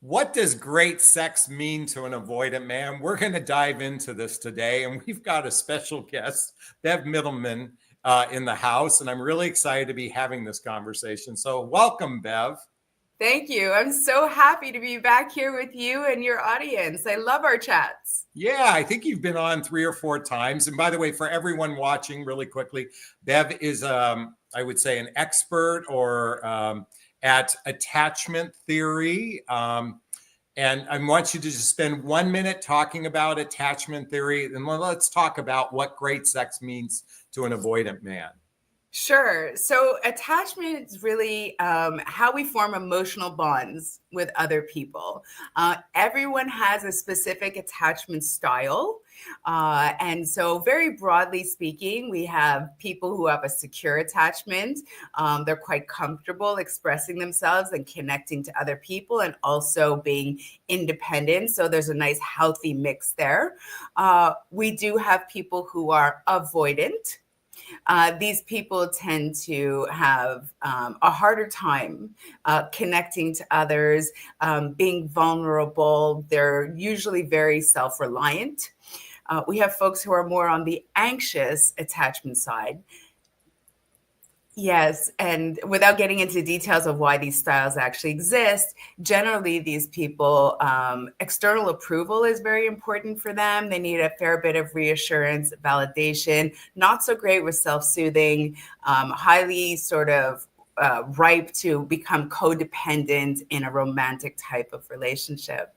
What does great sex mean to an avoidant man? We're going to dive into this today, and we've got a special guest, Bev Middleman, in the house, and I'm really excited to be having this conversation. So, welcome, Bev. Thank you. I'm so happy to be back here with you and your audience. I love our chats. Yeah, I think you've been on 3 or 4 times. And by the way, for everyone watching, really quickly, Bev is, I would say, an expert or at attachment theory. And I want you to just spend 1 minute talking about attachment theory, and let's talk about what great sex means to an avoidant man. Sure. So, attachment is really how we form emotional bonds with other people. Everyone has a specific attachment style. And so, very broadly speaking, we have people who have a secure attachment. They're quite comfortable expressing themselves and connecting to other people and also being independent. So, there's a nice, healthy mix there. We do have people who are avoidant. These people tend to have a harder time connecting to others, being vulnerable. They're usually very self-reliant. We have folks who are more on the anxious attachment side. Yes, and without getting into details of why these styles actually exist, generally these people, external approval is very important for them. They need a fair bit of reassurance, validation, not so great with self-soothing, highly sort of ripe to become codependent in a romantic type of relationship.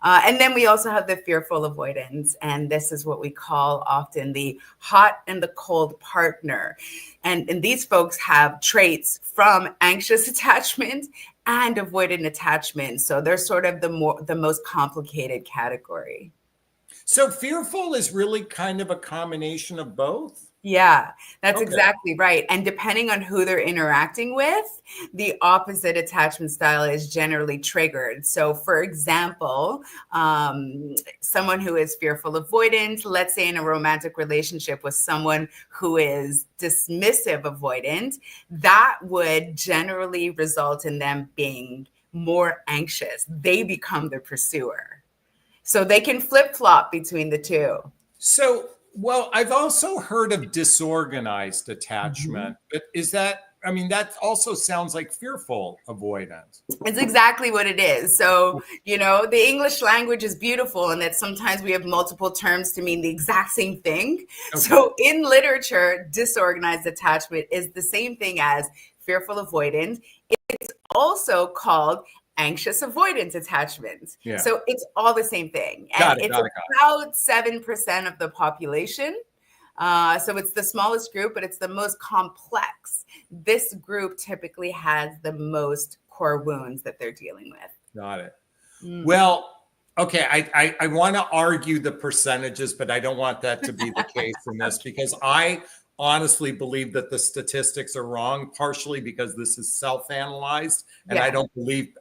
And then we also have the fearful avoidance. And this is what we call often the hot and the cold partner. And these folks have traits from anxious attachment and avoidant attachment. So they're sort of the most complicated category. So, fearful is really kind of a combination of both. Yeah, that's Okay. exactly right. And depending on who they're interacting with, the opposite attachment style is generally triggered. So, for example, someone who is fearful avoidant, let's say in a romantic relationship with someone who is dismissive avoidant, that would generally result in them being more anxious. They become the pursuer. So they can flip flop between the two. So, well, I've also heard of disorganized Mhm. attachment, but is that, I mean, that also sounds like fearful avoidance. It's exactly what it is. So, the English language is beautiful and that sometimes we have multiple terms to mean the exact same thing. Okay. So, in literature, disorganized attachment is the same thing as fearful avoidance. It's also called anxious avoidance attachment. Yeah. So, it's all the same thing. And Got it. it's Got it. Got about 7% of the population. So it's the smallest group, but it's the most complex. This group typically has the most core wounds that they're dealing with. it. Got it. Mm. Well, okay. I want to argue the percentages, but I don't want that to be the case in this because I honestly believe that the statistics are wrong, partially because this is self-analyzed, and Yeah.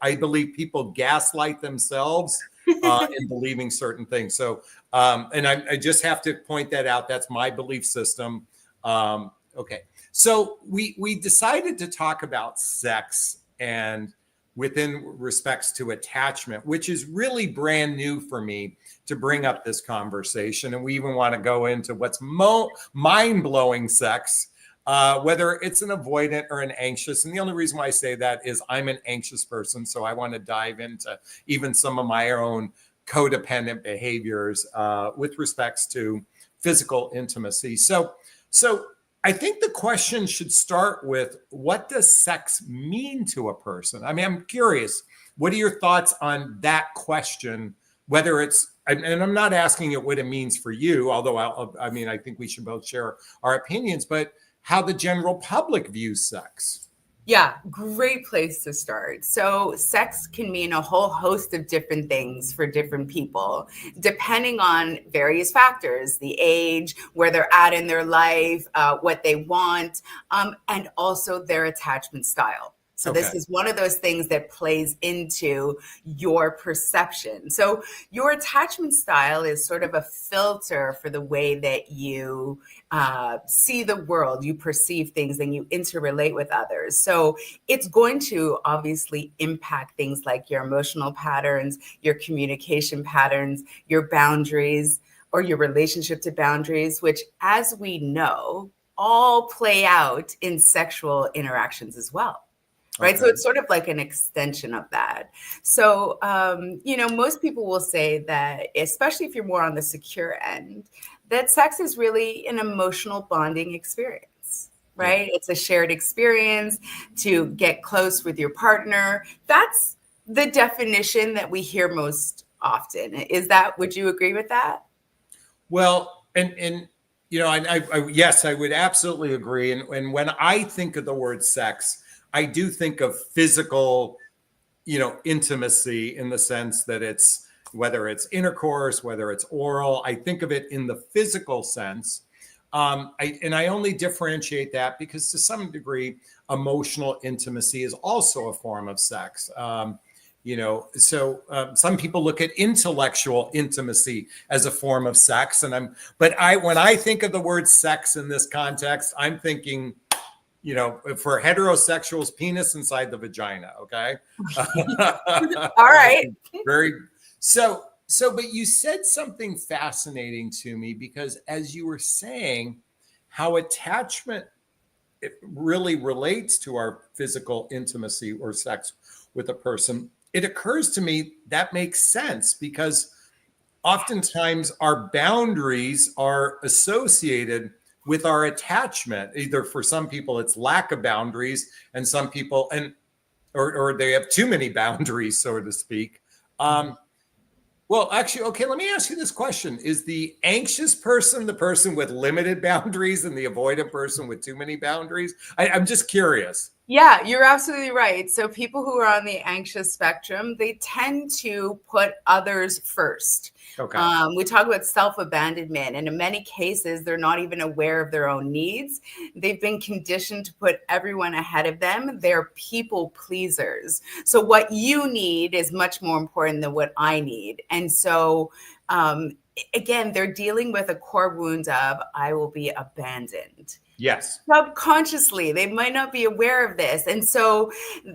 I believe people gaslight themselves in believing certain things. So, and I just have to point that out. That's my belief system. Okay, so we decided to talk about sex and within respects to attachment, which is really brand new for me to bring up this conversation. And we even want to go into what's mind-blowing sex, whether it's an avoidant or an anxious. And the only reason why I say that is I'm an anxious person. So I want to dive into even some of my own codependent behaviors with respects to physical intimacy. So I think the question should start with, what does sex mean to a person? I mean, I'm curious, what are your thoughts on that question? Whether it's, and I'm not asking it what it means for you, although I mean, I think we should both share our opinions, but how the general public views sex. Yeah, great place to start. So, sex can mean a whole host of different things for different people, depending on various factors: the age, where they're at in their life, what they want, and also their attachment style. So Okay. this is one of those things that plays into your perception. So your attachment style is sort of a filter for the way that you see the world, you perceive things, and you interrelate with others. So it's going to obviously impact things like your emotional patterns, your communication patterns, your boundaries, or your relationship to boundaries, which, as we know, all play out in sexual interactions as well. Right. So Okay. it's sort of like an extension of that. So, most people will say that, especially if you're more on the secure end, that sex is really an emotional bonding experience, Yeah. right? It's a shared experience to get close with your partner. That's the definition that we hear most often. Would you agree with that? Well, and yes, I would absolutely agree. And when I think of the word sex, I do think of physical, intimacy, in the sense that it's, whether it's intercourse, whether it's oral, I think of it in the physical sense. I only differentiate that because, to some degree, emotional intimacy is also a form of sex. Some people look at intellectual intimacy as a form of sex, when I think of the word sex in this context, I'm thinking, for heterosexuals, penis inside the vagina. Okay. All right. Very. But you said something fascinating to me, because as you were saying how attachment, it really relates to our physical intimacy or sex with a person, it occurs to me that makes sense, because oftentimes our boundaries are associated with our attachment. Either, for some people, it's lack of boundaries, and some people, or they have too many boundaries, so to speak. Well, actually, okay, let me ask you this question. Is the anxious person the person with limited boundaries, and the avoidant person with too many boundaries? I'm just curious. Yeah, you're absolutely right. So people who are on the anxious spectrum, they tend to put others first. Okay. We talk about self-abandonment, and in many cases, they're not even aware of their own needs. They've been conditioned to put everyone ahead of them. They're people pleasers. So what you need is much more important than what I need. And so, again, they're dealing with a core wound of, I will be abandoned. Yes. Subconsciously, they might not be aware of this. And so,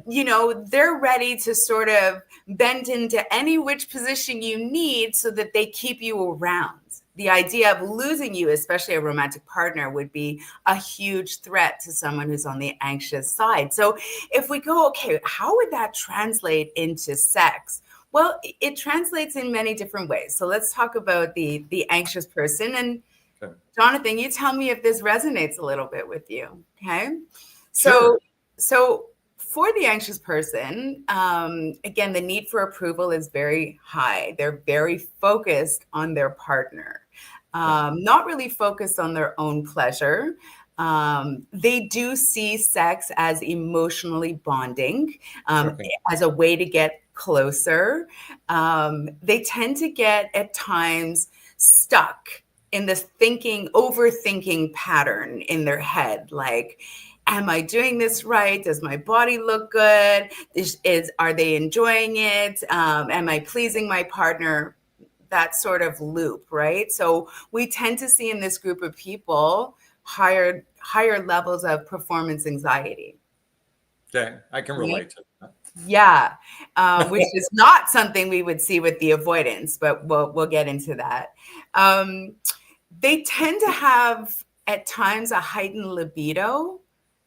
they're ready to sort of bend into any which position you need so that they keep you around. The idea of losing you, especially a romantic partner, would be a huge threat to someone who's on the anxious side. So if we go, okay, how would that translate into sex? Well, it translates in many different ways. So let's talk about the anxious person. And Jonathan, you tell me if this resonates a little bit with you. Okay. Sure. So for the anxious person, again, the need for approval is very high. They're very focused on their partner, not really focused on their own pleasure. They do see sex as emotionally bonding, as a way to get closer. They tend to get at times stuck in this overthinking pattern in their head. Like, am I doing this right? Does my body look good? Are they enjoying it? Am I pleasing my partner? That sort of loop, right? So we tend to see in this group of people higher levels of performance anxiety. Okay, I can relate to that. Yeah, which is not something we would see with the avoidance, but we'll get into that. They tend to have at times a heightened libido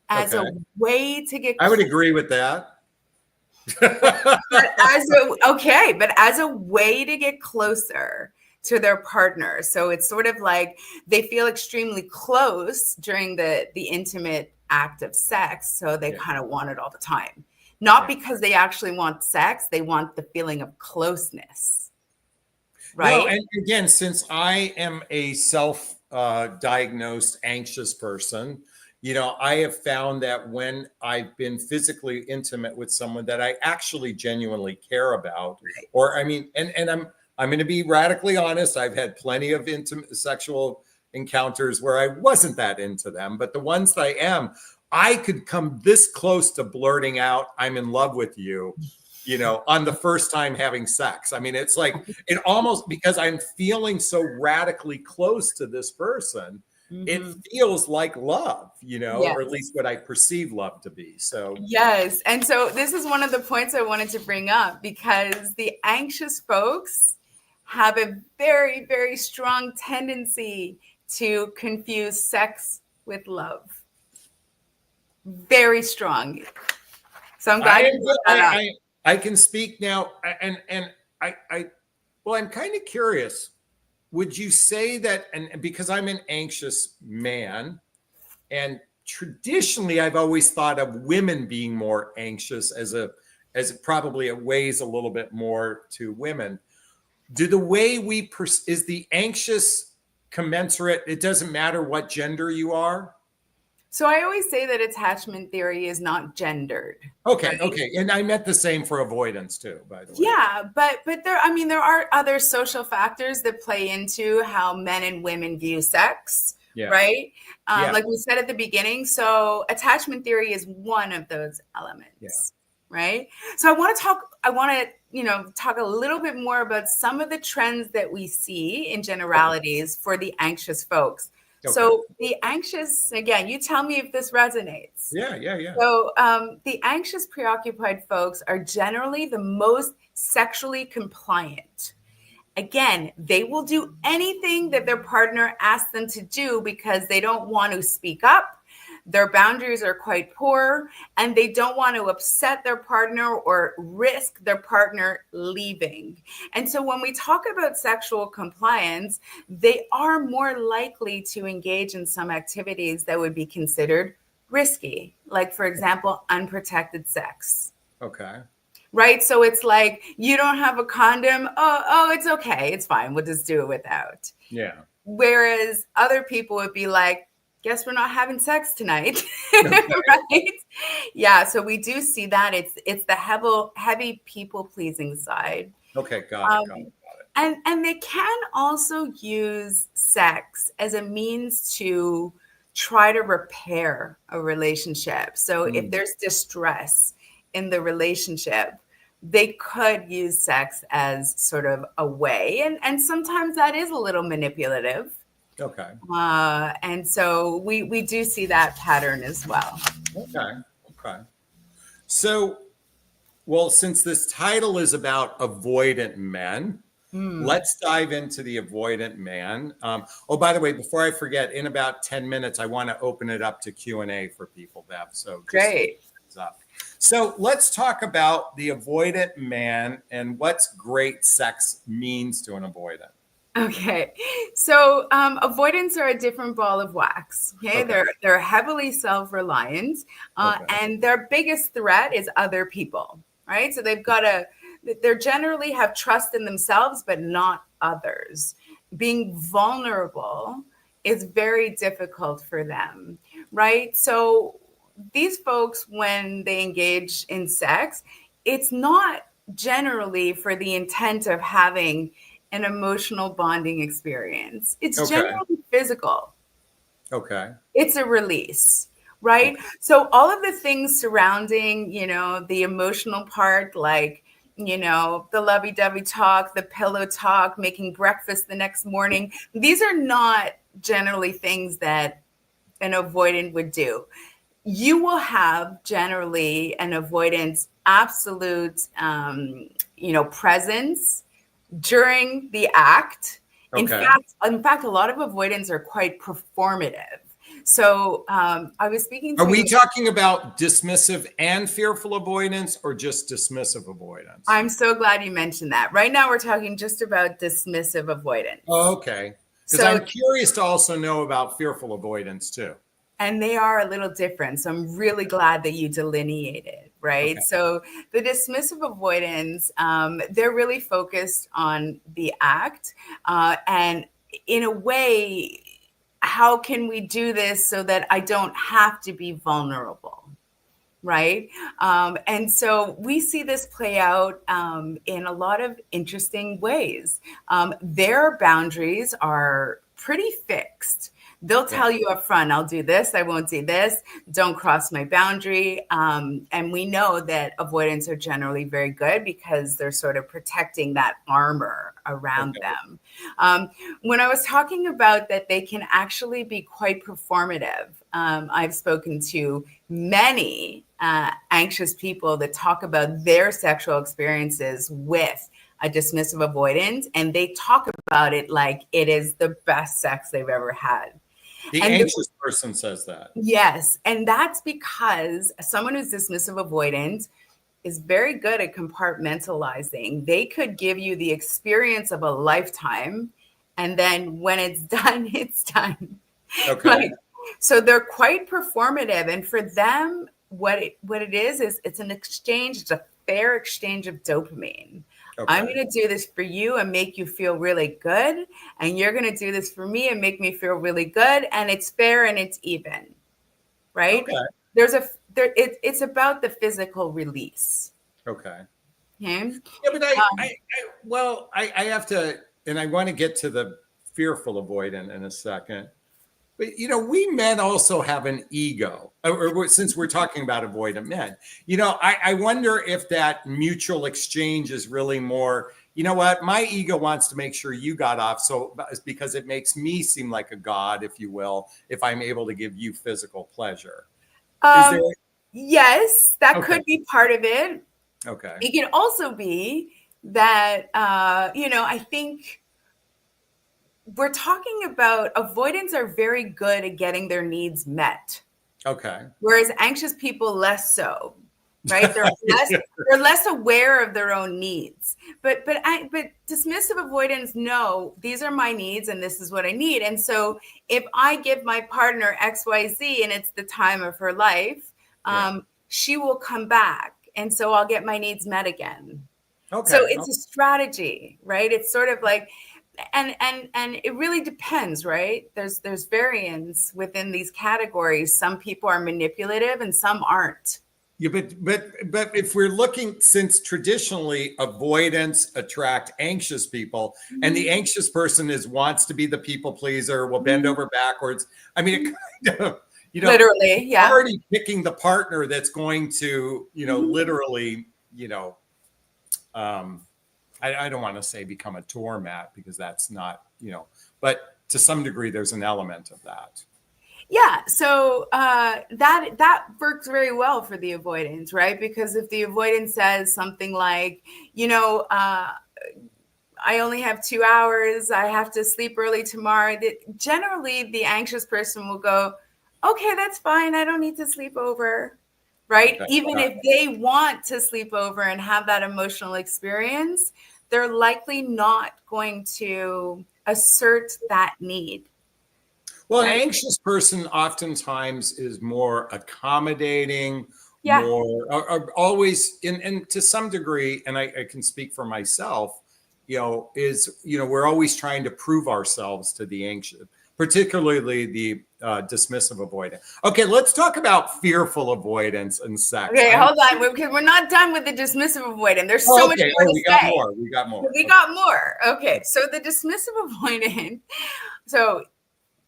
as a way to get. I would agree with that. But as a way to get closer to their partner. So it's sort of like they feel extremely close during the intimate act of sex. So they kind of want it all the time. Not because they actually want sex, they want the feeling of closeness. Right. No, and again, since I am a self-diagnosed anxious person, I have found that when I've been physically intimate with someone that I actually genuinely care about, or I'm going to be radically honest. I've had plenty of intimate sexual encounters where I wasn't that into them, but the ones that I am, I could come this close to blurting out, I'm in love with you, on the first time having sex. I mean, it's like it almost, because I'm feeling so radically close to this person, it feels like love, or at Yes. least what I perceive love to be. So, Yes. And so this is one of the points I wanted to bring up, because the anxious folks have a very, very strong tendency to confuse sex with love. Very strong. So I'm glad you brought that up. I can speak now, and well, I'm kind of curious. Would you say that, and because I'm an anxious man, and traditionally I've always thought of women being more anxious as probably it weighs a little bit more to women. Do the way is the anxious commensurate? It doesn't matter what gender you are. So I always say that attachment theory is not gendered. Okay, right? okay. And I meant the same for avoidance too, by the way. Yeah, but there are other social factors that play into how men and women view sex, right? Like we said at the beginning. So attachment theory is one of those elements, right? So I want to talk a little bit more about some of the trends that we see in generalities for the anxious folks. Okay. So the anxious, again, you tell me if this resonates. Yeah. So the anxious, preoccupied folks are generally the most sexually compliant. Again, they will do anything that their partner asks them to do because they don't want to speak up. Their boundaries are quite poor, and they don't want to upset their partner or risk their partner leaving. And so when we talk about sexual compliance, they are more likely to engage in some activities that would be considered risky, like, for example, unprotected sex. Okay. Right? So it's like, you don't have a condom. Oh, it's okay. It's fine. We'll just do it without. Yeah. Whereas other people would be like, guess we're not having sex tonight. Right? Yeah. So we do see that it's the heavy people pleasing side. Okay. Got it. And they can also use sex as a means to try to repair a relationship. So if there's distress in the relationship, they could use sex as sort of a way. And sometimes that is a little manipulative. Okay. And so we do see that pattern as well. Okay. So, well, since this title is about avoidant men, let's dive into the avoidant man. By the way, before I forget, in about 10 minutes, I want to open it up to Q&A for people, Bev. So great. So let's talk about the avoidant man and what's great sex means to an avoidant. Okay, so avoidants are a different ball of wax. Okay, they're heavily self-reliant, and their biggest threat is other people. Right, so they generally have trust in themselves, but not others. Being vulnerable is very difficult for them. Right, so these folks, when they engage in sex, it's not generally for the intent of having an emotional bonding experience. It's generally physical. Okay. It's a release, right? Okay. So all of the things surrounding, the emotional part, like, the lovey-dovey talk, the pillow talk, making breakfast the next morning, these are not generally things that an avoidant would do. You will have generally an avoidant's absolute, presence during the act. Okay. In fact, a lot of avoidants are quite performative. So I was speaking to... Are we talking about dismissive and fearful avoidance, or just dismissive avoidance? I'm so glad you mentioned that. Right now, we're talking just about dismissive avoidance. Oh, okay. Because I'm curious to also know about fearful avoidance too. And they are a little different. So I'm really glad that you delineated, right? Okay. So the dismissive avoidance, they're really focused on the act. And in a way, how can we do this so that I don't have to be vulnerable? Right. And so we see this play out in a lot of interesting ways. Their boundaries are pretty fixed. They'll Yeah. tell you up front, I'll do this, I won't do this, don't cross my boundary. And we know that avoidants are generally very good because they're sort of protecting that armor around Okay. them. When I was talking about that they can actually be quite performative, I've spoken to many anxious people that talk about their sexual experiences with a dismissive avoidant, and they talk about it like it is the best sex they've ever had. The And anxious person says that. yes, and that's because someone who's dismissive avoidant is very good at compartmentalizing. They could give you the experience of a lifetime, and then when it's done, it's done. Okay. Like, so they're quite performative, and for them, what it is it's an exchange. It's a fair exchange of dopamine. Okay. I'm going to do this for you and make you feel really good, and you're going to do this for me and make me feel really good, and it's fair and it's even, right? Okay. It's about the physical release. Okay. Okay. Yeah, but I have to, and I want to get to the fearful avoidant in a second. But we men also have an ego. Since we're talking about avoidant men, I wonder if that mutual exchange is really more. You know what? My ego wants to make sure you got off, so because it makes me seem like a god, if you will, if I'm able to give you physical pleasure. Is there? Yes, that Okay. could be part of it. Okay. It can also be that I think we're talking about avoidants are very good at getting their needs met. Okay. Whereas anxious people less so, right? They're less aware of their own needs. But dismissive avoidants know these are my needs and this is what I need. And so if I give my partner XYZ and it's the time of her life, she will come back. And so I'll get my needs met again. Okay. So it's a strategy, right? It's sort of like, and it really depends, right? There's variance within these categories. Some people are manipulative and some aren't. Yeah, but if we're looking, since traditionally avoidants attract anxious people, and the anxious person wants to be the people pleaser, will bend over backwards. I mean, it kind of, literally, yeah. Already picking the partner that's going to, literally, I don't want to say become a doormat because that's not, but to some degree, there's an element of that. Yeah. So that works very well for the avoidance, right? Because if the avoidance says something like, I only have 2 hours, I have to sleep early tomorrow, generally the anxious person will go, okay, that's fine. I don't need to sleep over. Right. Okay. Even if they want to sleep over and have that emotional experience, they're likely not going to assert that need. Well, an anxious person oftentimes is more accommodating, more always, and to some degree, and I can speak for myself, we're always trying to prove ourselves to the anxious, particularly the dismissive avoidant. Okay, let's talk about fearful avoidance and sex. Okay, hold on, because we're not done with the dismissive avoidant. There's so much more to say. We got more. We got more. Okay, so the dismissive avoidant. So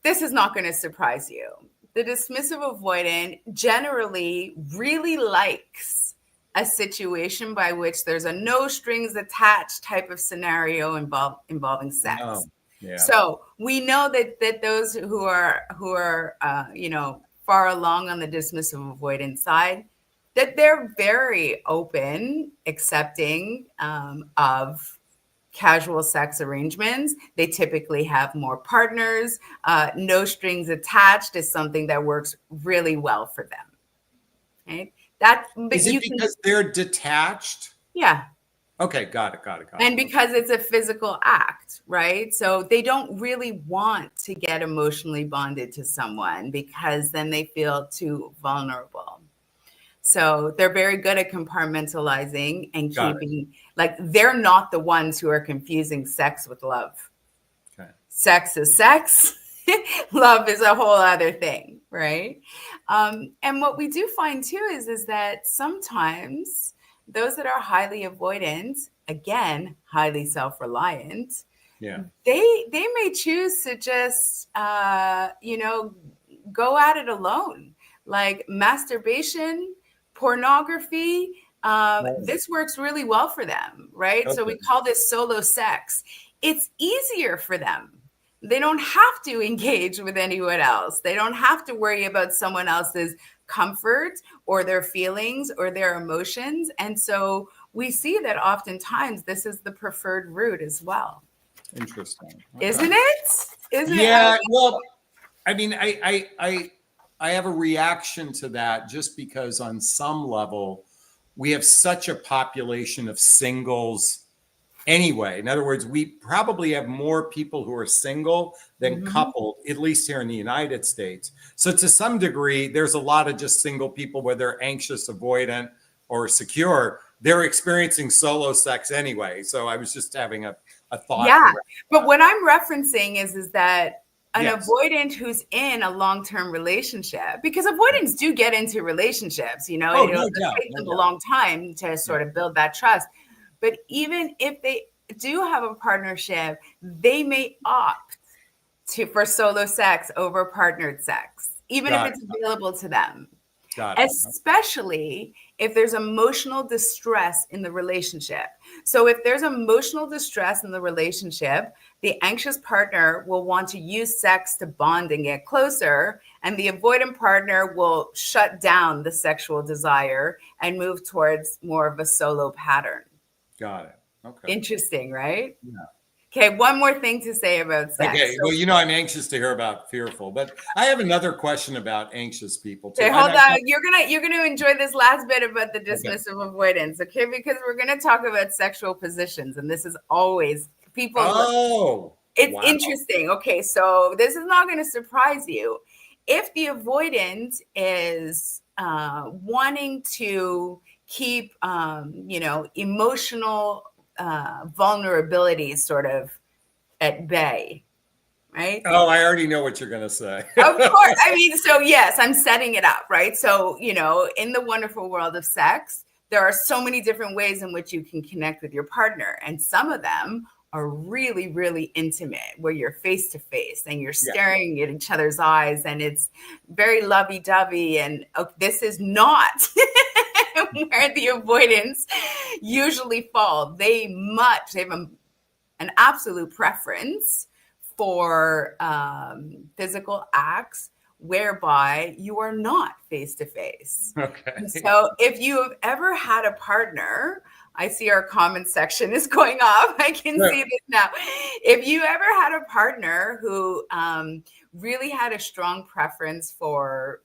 this is not going to surprise you. The dismissive avoidant generally really likes a situation by which there's a no strings attached type of scenario involving sex. Oh. Yeah. So we know that those who are far along on the dismissive avoidant side, that they're very open, accepting of casual sex arrangements. They typically have more partners. No strings attached is something that works really well for them. Okay, is it because they're detached? Yeah. Okay, got it. And because it's a physical act, right? So they don't really want to get emotionally bonded to someone because then they feel too vulnerable. So they're very good at compartmentalizing and keeping, like, they're not the ones who are confusing sex with love. Okay. Sex is sex. Love is a whole other thing, right? And what we do find too is that sometimes those that are highly avoidant, again, highly self-reliant, Yeah. they may choose to just go at it alone, like masturbation, pornography. Right. This works really well for them, right? So we Okay. call this solo sex. It's easier for them. They don't have to engage with anyone else. They don't have to worry about someone else's comfort or their feelings or their emotions. And so we see that oftentimes this is the preferred route as well. Interesting. Isn't Okay. it? Isn't it? Yeah. Well, I mean, I have a reaction to that just because on some level we have such a population of singles anyway. In other words, we probably have more people who are single than Mhm. coupled, at least here in the United States. So to some degree, there's a lot of just single people, whether they're anxious, avoidant, or secure. They're experiencing solo sex anyway. So I was just having a thought Yeah. around But that. what I'm referencing is that an Yes. avoidant who's in a long-term relationship, because avoidants do get into relationships, Oh, it'll no doubt. take No them a doubt. long time to Yeah. sort of build that trust. But even if they do have a partnership, they may opt for solo sex over partnered sex, even if Got it's it. available to them, Got it. especially if there's emotional distress in the relationship. So if there's emotional distress in the relationship, the anxious partner will want to use sex to bond and get closer, and the avoidant partner will shut down the sexual desire and move towards more of a solo pattern. Got it. Okay. Interesting, right? Yeah. Okay, one more thing to say about sex. Okay. Well, I'm anxious to hear about fearful, but I have another question about anxious people too. Okay, And hold I on. You're gonna enjoy this last bit about the okay. dismissive avoidance, okay? Because we're gonna talk about sexual positions, and this is always people. Oh, It's wow. interesting. Okay, so this is not going to surprise you. If the avoidant is wanting to keep, emotional vulnerabilities sort of at bay, right? Oh, I already know what you're going to say. Of course. I mean, so yes, I'm setting it up, right? So, in the wonderful world of sex, there are so many different ways in which you can connect with your partner. And some of them are really, really intimate, where you're face to face and you're Yeah. staring at each other's eyes and it's very lovey dovey. And this is not where the avoidance usually fall. They have an absolute preference for physical acts whereby you are not face to face. Okay. So if you have ever had a partner, I see our comment section is going off. I can Yeah. see this now. If you ever had a partner who really had a strong preference for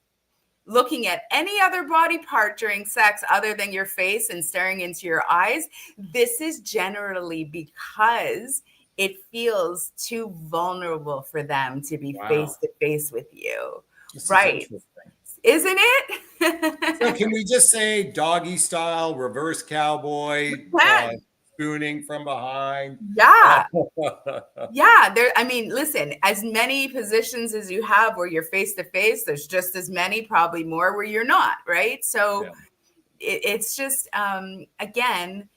looking at any other body part during sex other than your face and staring into your eyes, this is generally because it feels too vulnerable for them to be face Wow. to face with you. This is Right. interesting. Isn't So it? can we just say doggy style, reverse cowboy, Can. spooning from behind? Yeah. Yeah, I mean, listen, as many positions as you have where you're face to face, there's just as many, probably more, where you're not, right? So Yeah. it's just, again,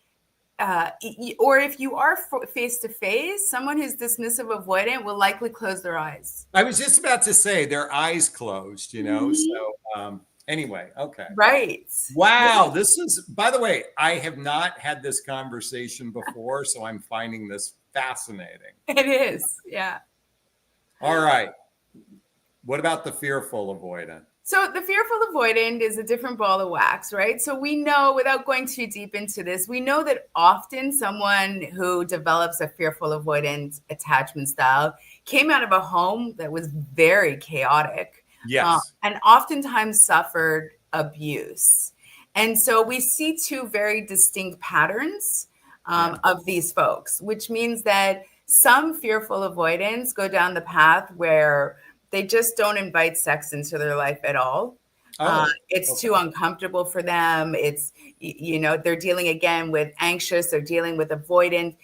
or if you are face to face, someone who's dismissive avoidant will likely close their eyes. I was just about to say their eyes closed, Mhm. So anyway, okay. Right. Wow, this is, by the way, I have not had this conversation before, so I'm finding this fascinating. It is. Yeah. All right. What about the fearful avoidant? So the fearful avoidant is a different ball of wax, right? So we know, without going too deep into this, we know that often someone who develops a fearful avoidant attachment style came out of a home that was very chaotic, Yes. and oftentimes suffered abuse. And so we see two very distinct patterns Yeah. of these folks, which means that some fearful avoidants go down the path where they just don't invite sex into their life at all. Oh, It's okay. too uncomfortable for them. It's, they're dealing again with anxious, they're dealing with avoidant.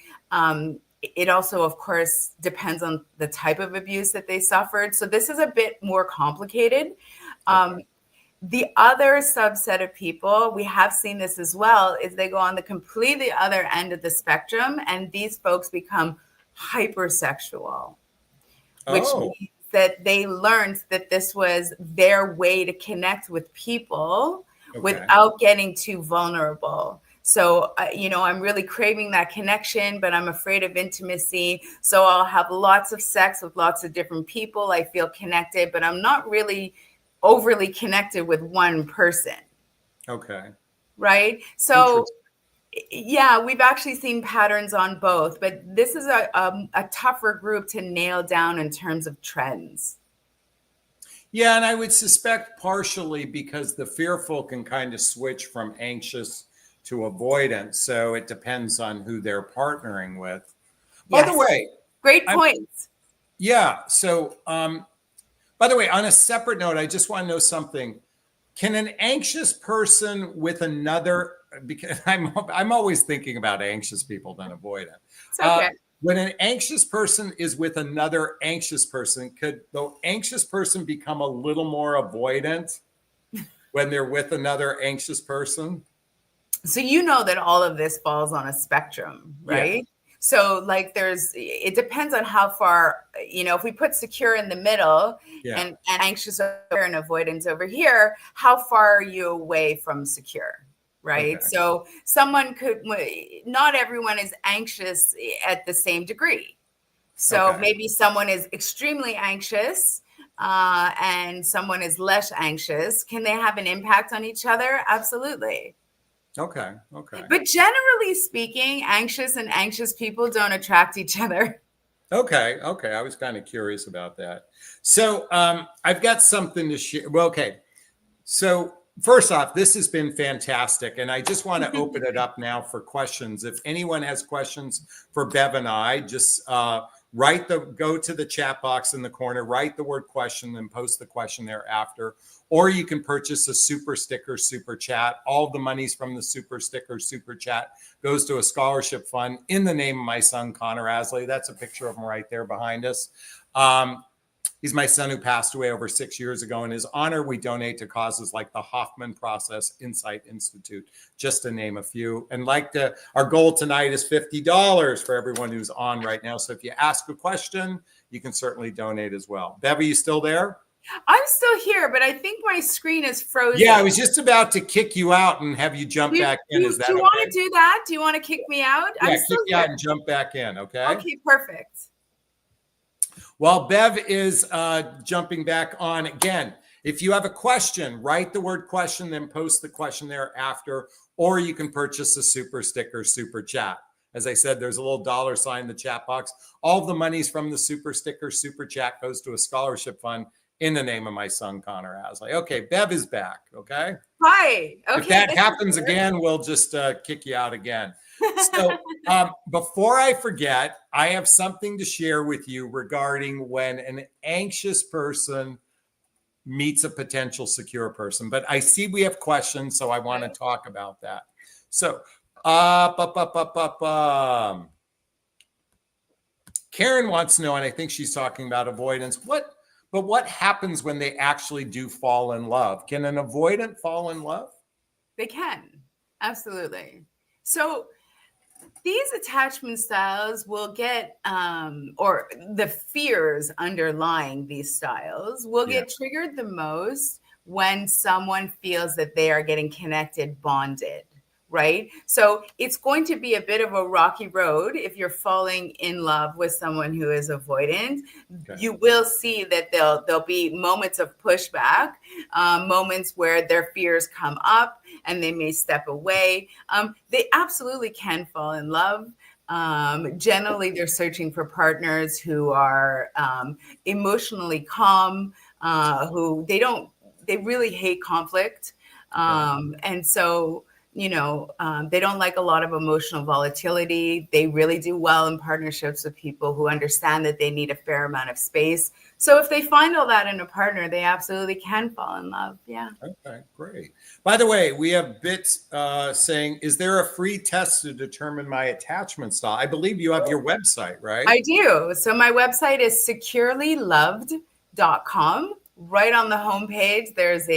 It also, of course, depends on the type of abuse that they suffered. So this is a bit more complicated. Okay. The other subset of people, we have seen this as well, is they go on the completely other end of the spectrum, and these folks become hypersexual, which Oh, means that they learned that this was their way to connect with people okay. without getting too vulnerable. So, I'm really craving that connection, but I'm afraid of intimacy. So I'll have lots of sex with lots of different people. I feel connected, but I'm not really overly connected with one person. Okay. Right. So, Interesting. yeah, we've actually seen patterns on both, but this is a tougher group to nail down in terms of trends. Yeah, and I would suspect partially because the fearful can kind of switch from anxious to avoidant. So it depends on who they're partnering with. By the Yes. way, Great I points. yeah. So by the way, on a separate note, I just want to know something. Can an anxious person with another, because I'm always thinking about anxious people than avoidant. It's Uh, okay. when an anxious person is with another anxious person, could the anxious person become a little more avoidant when they're with another anxious person? So you know that all of this falls on a spectrum, Yeah, right? So like it depends on how far, if we put secure in the middle yeah. and anxious over here and avoidance over here, how far are you away from secure? Right. Okay, So not everyone is anxious at the same degree. So okay, maybe someone is extremely anxious and someone is less anxious. Can they have an impact on each other? Absolutely. okay, okay. But generally speaking, anxious and anxious people don't attract each other. Okay, okay. I was kind of curious about that. So I've got something to share. Well, okay. So, first off, this has been fantastic. And I just want to open it up now for questions. If anyone has questions for Bev and I, just go to the chat box in the corner, write the word question, and post the question thereafter. Or you can purchase a super sticker, super chat. All the monies from the super sticker, super chat goes to a scholarship fund in the name of my son, Connor Asley. That's a picture of him right there behind us. He's my son who passed away over 6 years ago. In his honor, we donate to causes like the Hoffman Process Insight Institute, just to name a few. And our goal tonight is $50 for everyone who's on right now. So if you ask a question, you can certainly donate as well. Bev, are you still there? I'm still here, but I think my screen is Yeah, frozen. I was just about to kick you out and have you jump back in. Is Do that you want to okay? do that? Do you want to kick me out? I'm Yeah, still kick you here. out and jump back in. Okay. Okay, perfect. While Bev is jumping back on again, if you have a question, write the word question, then post the question thereafter, or you can purchase a super sticker, super chat. As I said, there's a little dollar sign in the chat box. All of the monies from the super sticker, super chat goes to a scholarship fund in the name of my son, Connor Asley. Okay, Bev is back. Okay. Hi. If Okay, that this happens is again, we'll just kick you out again. So, good. before I forget, I have something to share with you regarding when an anxious person meets a potential secure person. But I see we have questions, so I want to talk about that. So, Karen wants to know, and I think she's talking about avoidance. What happens when they actually do fall in love? Can an avoidant fall in love? They can. Absolutely. So these attachment styles will get, or the fears underlying these styles will Yeah. get triggered the most when someone feels that they are getting connected, bonded, right? So it's going to be a bit of a rocky road if you're falling in love with someone who is avoidant. Okay. You will see that there'll be moments of pushback, moments where their fears come up and they may step away. They absolutely can fall in love. Generally, they're searching for partners who are emotionally calm, who they really hate conflict. And so, they don't like a lot of emotional volatility. They really do well in partnerships with people who understand that they need a fair amount of space. So if they find all that in a partner, they absolutely can fall in love. Yeah. Okay, great. By the way, we have Bits saying, is there a free test to determine my attachment style? I believe you have your website, right? I do. So my website is securelyloved.com. Right on the homepage, there's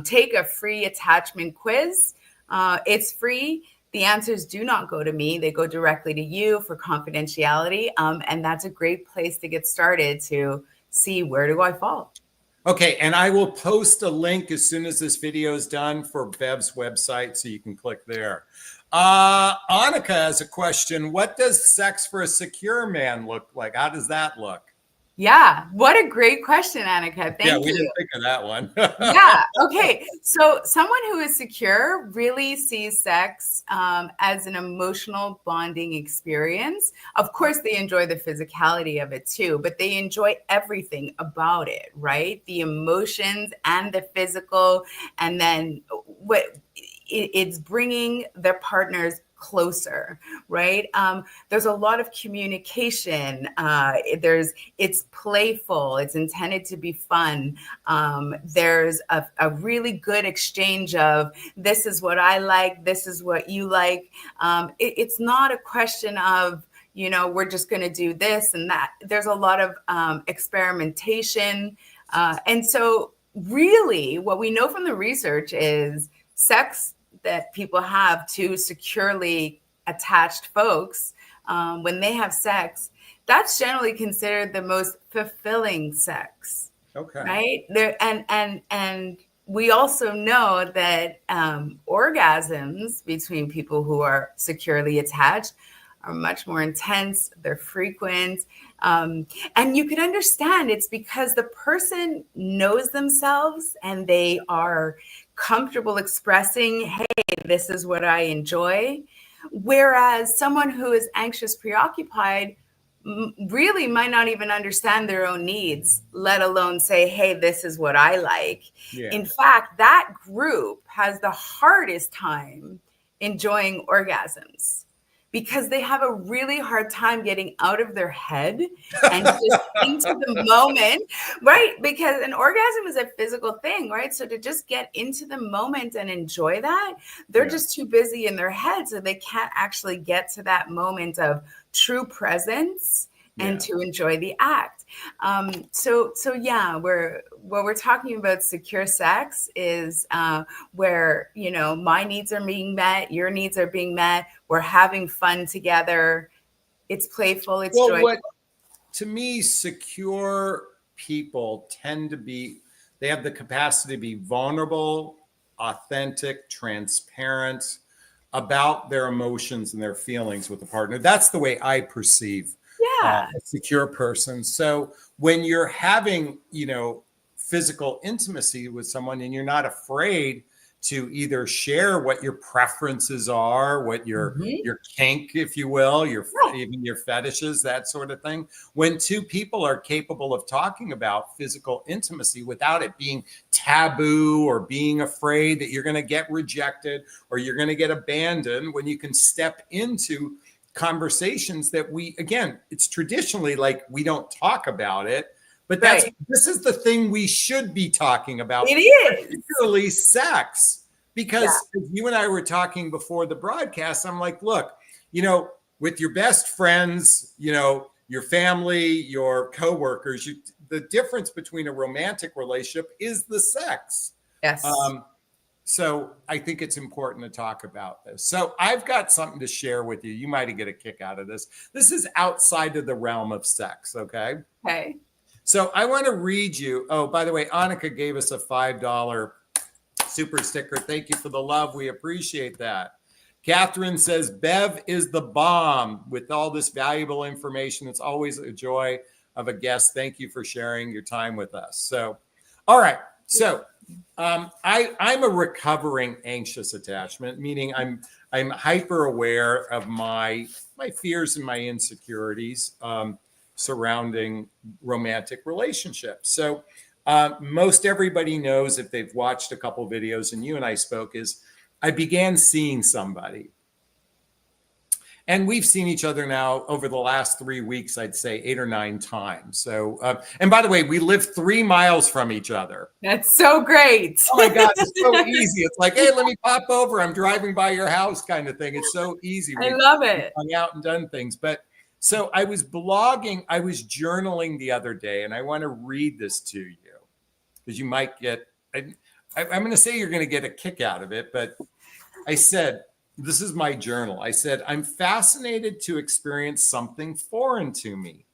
take a free attachment quiz. It's free. the answers do not go to me. They go directly to you for confidentiality. And that's a great place to get started to see, where do I fall? Okay, and I will post a link as soon as this video is done for Bev's website, so you can click there. Annika has a question. What does sex for a secure man look like? How does that look? Yeah, what a great question, Annika. Yeah, Thank we you. didn't think of that one. Yeah. Okay. So someone who is secure really sees sex as an emotional bonding experience. Of course, they enjoy the physicality of it too, but they enjoy everything about it, right? The emotions and the physical, and then what it's bringing their partners closer, right? There's a lot of communication. It's playful. It's intended to be fun. There's a really good exchange of, this is what I like, this is what you like. It's not a question of, we're just going to do this and that. There's a lot of experimentation. And so really what we know from the research is sex that people have to securely attached folks, when they have sex, that's generally considered the most fulfilling sex. Okay. Right? And we also know that orgasms between people who are securely attached are much more intense, they're frequent. And you can understand it's because the person knows themselves and they are comfortable expressing, hey, this is what I enjoy. Whereas someone who is anxious, preoccupied, really might not even understand their own needs, let alone say, hey, this is what I like. Yeah. In fact, that group has the hardest time enjoying orgasms because they have a really hard time getting out of their head and just into the moment, right? Because an orgasm is a physical thing, right? So to just get into the moment and enjoy that, they're just too busy in their head, so they can't actually get to that moment of true presence and to enjoy the act. So yeah, what we're talking about secure sex is where, my needs are being met, your needs are being met, we're having fun together. It's playful, it's joyful. To me, secure people tend to be, they have the capacity to be vulnerable, authentic, transparent about their emotions and their feelings with the partner. That's the way I perceive a secure person. So when you're having, physical intimacy with someone and you're not afraid to either share what your preferences are, what your kink, if you will, even your fetishes, that sort of thing. When two people are capable of talking about physical intimacy without it being taboo or being afraid that you're going to get rejected or you're going to get abandoned, when you can step into conversations that it's traditionally like we don't talk about it. But this is the thing we should be talking about. It is. Particularly sex. Because you and I were talking before the broadcast, I'm like, look, with your best friends, your family, your coworkers, the difference between a romantic relationship is the sex. Yes. So I think it's important to talk about this. So I've got something to share with you. You might get a kick out of this. This is outside of the realm of sex. Okay. Okay. So I want to read you. Oh, by the way, Annika gave us a $5 super sticker. Thank you for the love. We appreciate that. Catherine says, Bev is the bomb with all this valuable information. It's always a joy of a guest. Thank you for sharing your time with us. So, all right. So I'm a recovering anxious attachment, meaning I'm hyper aware of my fears and my insecurities surrounding romantic relationships. So most everybody knows, if they've watched a couple videos and you and I spoke, is I began seeing somebody. And we've seen each other now over the last 3 weeks, I'd say 8 or 9 times. So, and by the way, we live 3 miles from each other. That's so great. Oh my God, it's so easy. It's like, hey, let me pop over. I'm driving by your house kind of thing. It's so easy. I love it. We've hung out and done things. But so I was journaling the other day, and I want to read this to you because you might get, I'm going to say you're going to get a kick out of it, but I said, this is my journal. I said, I'm fascinated to experience something foreign to me,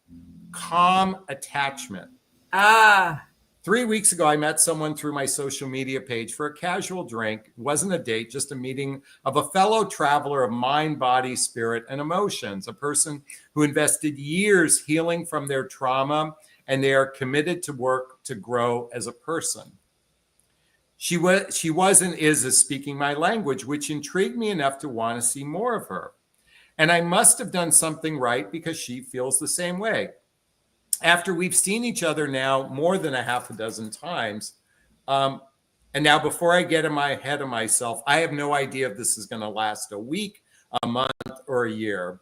calm attachment. Ah, 3 weeks ago, I met someone through my social media page for a casual drink. It wasn't a date, just a meeting of a fellow traveler of mind, body, spirit, and emotions, a person who invested years healing from their trauma, and they are committed to work to grow as a person. She was and is speaking my language, which intrigued me enough to want to see more of her. And I must have done something right because she feels the same way. After we've seen each other now more than a half a dozen times, and now before I get in my head of myself, I have no idea if this is going to last a week, a month, or a year.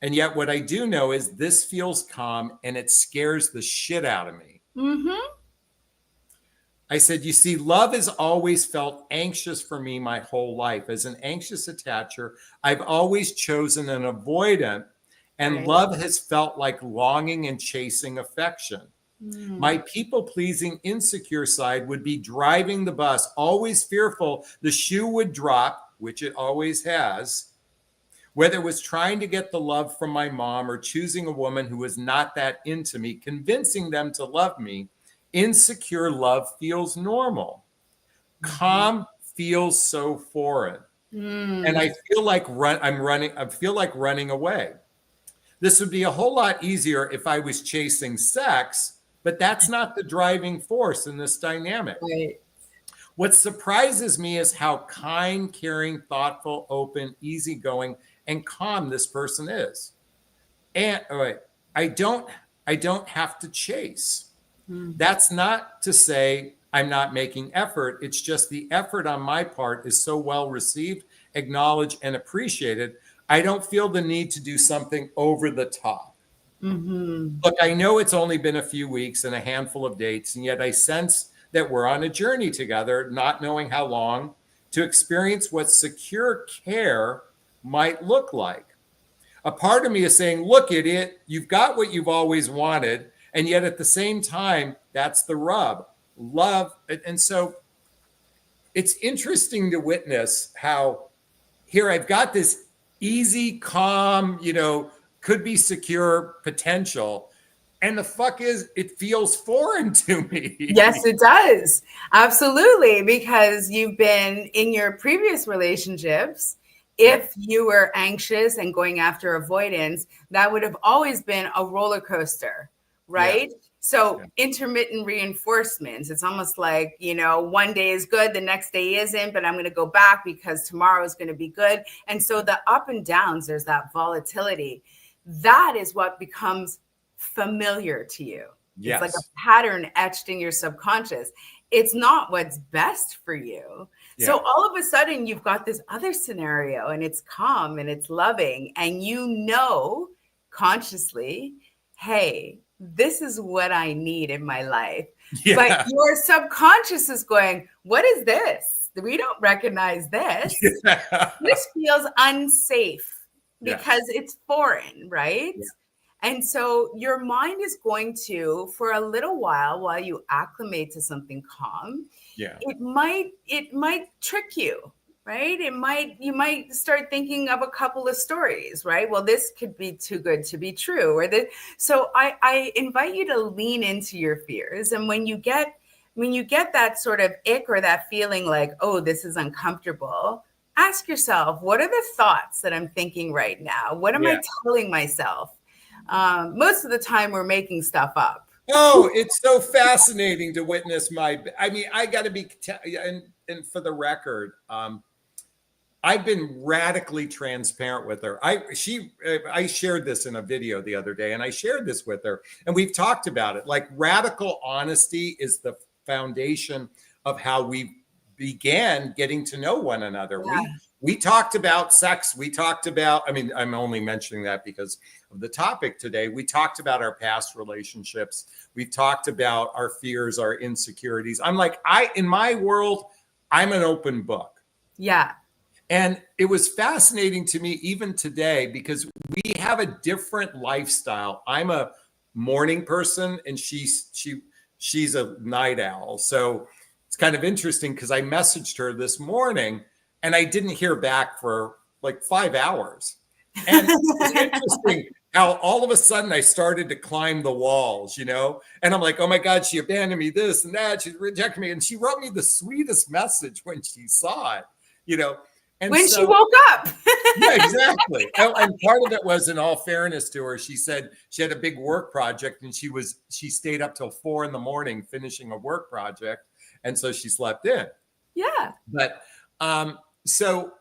And yet what I do know is this feels calm and it scares the shit out of me. mm-hmm. I said, you see, love has always felt anxious for me my whole life. As an anxious attacher, I've always chosen an avoidant, and Right. love has felt like longing and chasing affection. My people-pleasing, insecure side would be driving the bus, always fearful the shoe would drop, which it always has, whether it was trying to get the love from my mom or choosing a woman who was not that into me, convincing them to love me. Insecure love feels normal. Calm feels so foreign. And I feel like I feel like running away. This would be a whole lot easier if I was chasing sex, but that's not the driving force in this dynamic. Right. What surprises me is how kind, caring, thoughtful, open, easygoing, and calm this person is. And I don't have to chase. That's not to say I'm not making effort. It's just the effort on my part is so well received, acknowledged, and appreciated. I don't feel the need to do something over the top. Look, I know it's only been a few weeks and a handful of dates, and yet I sense that we're on a journey together, not knowing how long, to experience what secure care might look like. A part of me is saying, look, idiot, you've got what you've always wanted. And yet at the same time, that's the rub. Love. And so it's interesting to witness how here I've got this easy, calm, could be secure potential. And the fuck is, it feels foreign to me. Yes, it does. Absolutely. Because you've been in your previous relationships. If you were anxious and going after avoidance, that would have always been a roller coaster, right? So intermittent reinforcements, it's almost like, one day is good, the next day isn't, but I'm going to go back because tomorrow is going to be good. And so the up and downs, there's that volatility. That is what becomes familiar to you. Yes. It's like a pattern etched in your subconscious. It's not what's best for you. Yeah. So all of a sudden you've got this other scenario and it's calm and it's loving and consciously, hey, this is what I need in my life. Yeah. But your subconscious is going, what is this? We don't recognize this. Yeah. This feels unsafe because it's foreign, right? Yeah. And so your mind is going to, for a little while you acclimate to something calm, it might trick you, right? You might start thinking of a couple of stories, right? Well, this could be too good to be true, so I invite you to lean into your fears. And when you get that sort of ick or that feeling like, oh, this is uncomfortable, ask yourself, what are the thoughts that I'm thinking right now? What am I telling myself? Most of the time we're making stuff up. Oh, it's so fascinating to witness I got to be, and for the record, I've been radically transparent with her. I shared this in a video the other day and I shared this with her and we've talked about it. Like radical honesty is the foundation of how we began getting to know one another. Yeah. We talked about sex. We talked about, I'm only mentioning that because of the topic today. We talked about our past relationships. We've talked about our fears, our insecurities. I'm like, in my world, I'm an open book. Yeah. And it was fascinating to me even today because we have a different lifestyle. I'm a morning person and she's a night owl. So it's kind of interesting because I messaged her this morning and I didn't hear back for like 5 hours. And it's interesting how all of a sudden I started to climb the walls, you know, and I'm like, oh my God, she abandoned me, this and that. She rejected me. And she wrote me the sweetest message when she saw it, you know. And When she so, woke up. yeah, exactly. And part of it was, in all fairness to her, she said she had a big work project and she stayed up till 4 a.m. finishing a work project. And so she slept in. Yeah. But so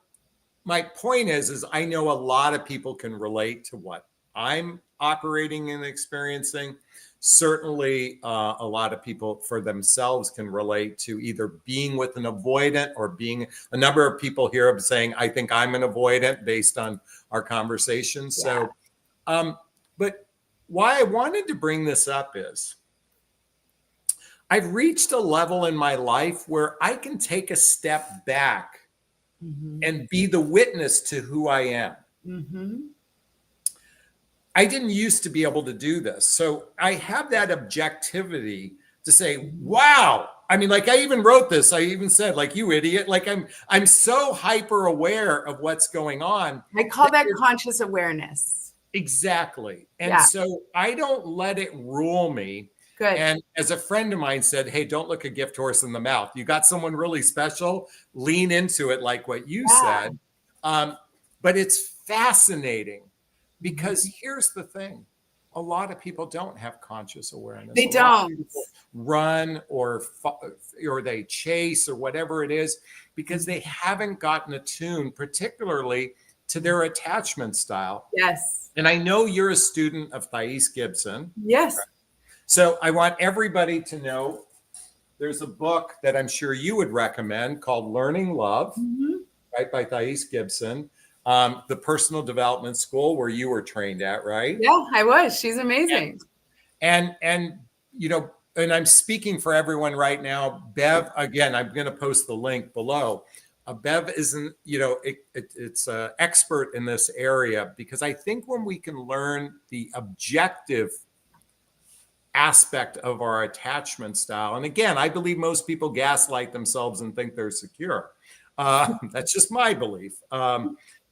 my point is I know a lot of people can relate to what I'm operating and experiencing. Certainly, a lot of people for themselves can relate to either being with an avoidant or being. A number of people here are saying, I think I'm an avoidant based on our conversation. Yeah. So, but why I wanted to bring this up is I've reached a level in my life where I can take a step back and be the witness to who I am. I didn't used to be able to do this. So I have that objectivity to say, wow. I mean, like I even wrote this. I even said, like, you idiot. Like I'm so hyper aware of what's going on. I call that conscious awareness. Exactly. And Yeah. so I don't let it rule me. Good. And as a friend of mine said, hey, don't look a gift horse in the mouth. You got someone really special, lean into it like what you said. But it's fascinating because here's the thing. A lot of people don't have conscious awareness. They don't run or they chase or whatever it is because they haven't gotten attuned, particularly to their attachment style. Yes. And I know you're a student of Thais Gibson. Yes. So I want everybody to know there's a book that I'm sure you would recommend called Learning Love, right, by Thais Gibson, the personal development school where you were trained at, right? Yeah, I was. She's amazing. And you know, and I'm speaking for everyone right now. Bev, again, I'm going to post the link below. Bev isn't, you know, it's an expert in this area because I think when we can learn the objective aspect of our attachment style, and again, I believe most people gaslight themselves and think they're secure. That's just my belief.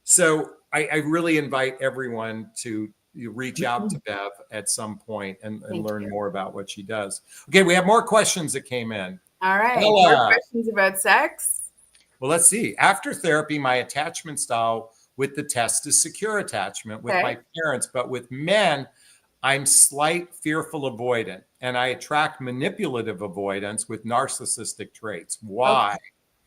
So I really invite everyone to reach out to Bev at some point and learn more about what she does. Okay, we have more questions that came in. All right. More questions about sex? Well, let's see. After therapy, my attachment style with the test is secure attachment with my parents, but with men, I'm slight, fearful avoidant, and I attract manipulative avoidance with narcissistic traits. Why? Okay.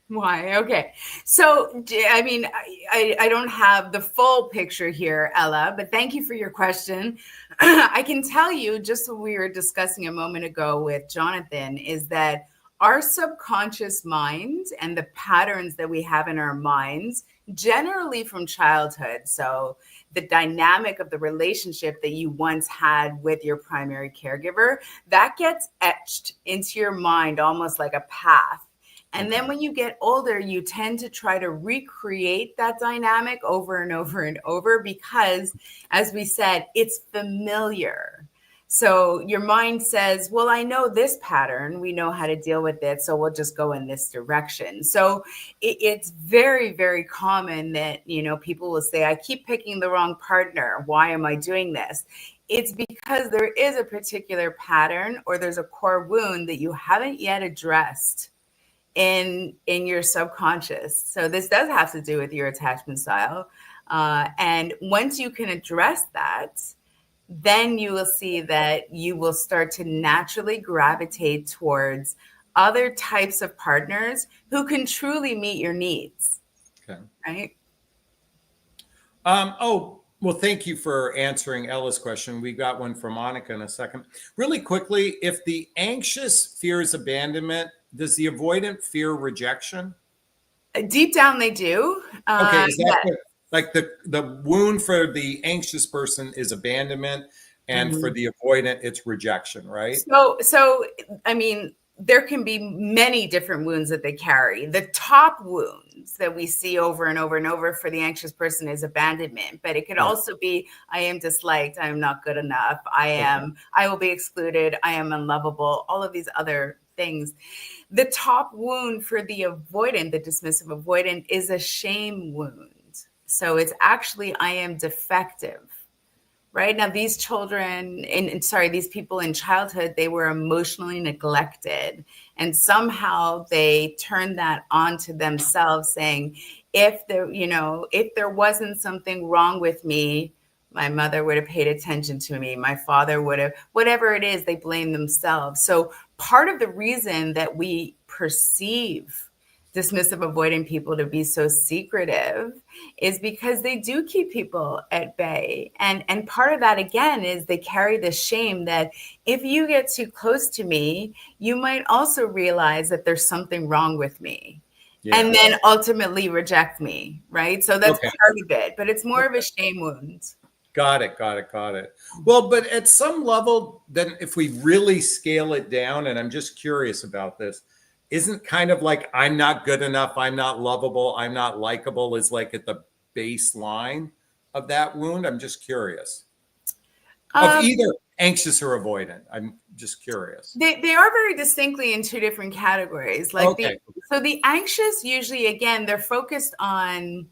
Why? Okay. So, I mean, I don't have the full picture here, Ella, but thank you for your question. I can tell you, just what we were discussing a moment ago with Jonathan, is that our subconscious mind and the patterns that we have in our minds, generally from childhood. So the dynamic of the relationship that you once had with your primary caregiver, that gets etched into your mind almost like a path. And then when you get older, you tend to try to recreate that dynamic over and over and over because, as we said, it's familiar. So your mind says, well, I know this pattern. We know how to deal with it. So we'll just go in this direction. So it's very, very common that, you know, people will say, I keep picking the wrong partner. Why am I doing this? It's because there is a particular pattern or there's a core wound that you haven't yet addressed in your subconscious. So this does have to do with your attachment style. And once you can address that, then you will see that you will start to naturally gravitate towards other types of partners who can truly meet your needs. Okay. Right? Oh, well, thank you for answering Ella's question. We got one from Monica in a second. Really quickly, if the anxious fears abandonment, does the avoidant fear rejection? Deep down, they do. Okay, is that like the wound for the anxious person is abandonment, and for the avoidant, it's rejection, right? So I mean, there can be many different wounds that they carry. The top wounds that we see over and over and over for the anxious person is abandonment, but it could also be, I am disliked, I am not good enough, I will be excluded, I am unlovable, all of these other things. The top wound for the avoidant, the dismissive avoidant, is a shame wound. So it's actually, I am defective. Right now, these children, these people in childhood, they were emotionally neglected. And somehow they turned that onto themselves, saying, if there wasn't something wrong with me, my mother would have paid attention to me. My father would have, whatever it is, they blame themselves. So part of the reason that we perceive dismissive avoidant people to be so secretive is because they do keep people at bay. And part of that, again, is they carry the shame that if you get too close to me, you might also realize that there's something wrong with me. Yeah. And then ultimately reject me, right? So that's Okay. part of it, but it's more of a shame wound. Got it. Well, but at some level, then if we really scale it down, and I'm just curious about this, isn't kind of like I'm not good enough, I'm not lovable, I'm not likable is like at the baseline of that wound? I'm just curious. Of either anxious or avoidant. I'm just curious. They are very distinctly in two different categories. Like the anxious, usually, again, they're focused on,